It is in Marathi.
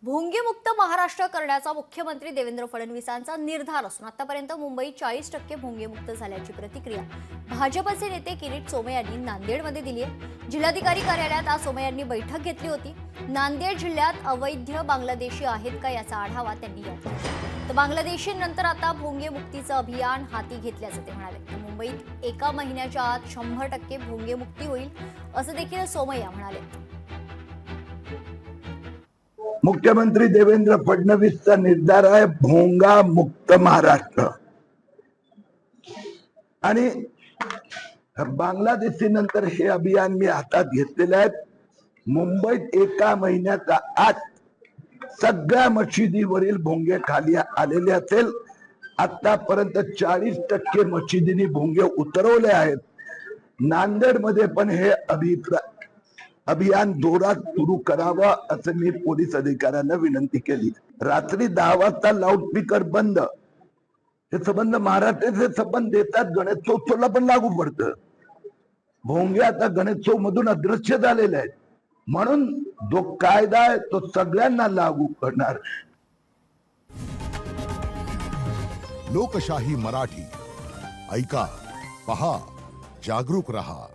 भोंगेमुक्त महाराष्ट्र करण्याचा मुख्यमंत्री देवेंद्र फडणवीसांचा निर्धार असून आतापर्यंत मुंबईत 40% भोंगेमुक्त झाल्याची प्रतिक्रिया भाजपचे नेते किरीट सोमय्या यांनी नांदेडमध्ये दिली आहे। जिल्हाधिकारी कार्यालयात आज सोमय्या यांनी बैठक घेतली होती। नांदेड जिल्ह्यात अवैध बांगलादेशी आहेत का याचा आढावा त्यांनी घेतला। तर बांगलादेशींनंतर आता भोंगेमुक्तीचं अभियान हाती घेतल्याचं ते म्हणाले। मुंबईत एका महिन्याच्या आत 100% भोंगेमुक्ती होईल असं देखील सोमय्या म्हणाले। मुख्यमंत्री देवेंद्र फडणवीसचा निर्धार आहे भोंगा मुक्त महाराष्ट्र। आणि बांगलादेशी नंतर हे अभियान मी हातात घेतलेले आहे। मुंबईत एका महिन्याच्या आत सगळ्या मशिदीवरील भोंगे खाली आलेले असेल। आतापर्यंत 40% मशिदींनी भोंगे उतरवले आहेत। नांदेडमध्ये पण हे अभियान जोरात सुरू करावं असं मी पोलीस अधिकाऱ्यांना विनंती केली। रात्री 10 वाजता लाऊडस्पीकर बंद, हे संबंध महाराष्ट्राचे संबंध देतात। गणेशोत्सवला पण लागू पडतं। भोंगे आता गणेशोत्सव मधून अदृश्य झालेले आहेत, म्हणून जो कायदा आहे तो सगळ्यांना लागू करणार। लोकशाही मराठी ऐका, पहा, जागरूक रहा।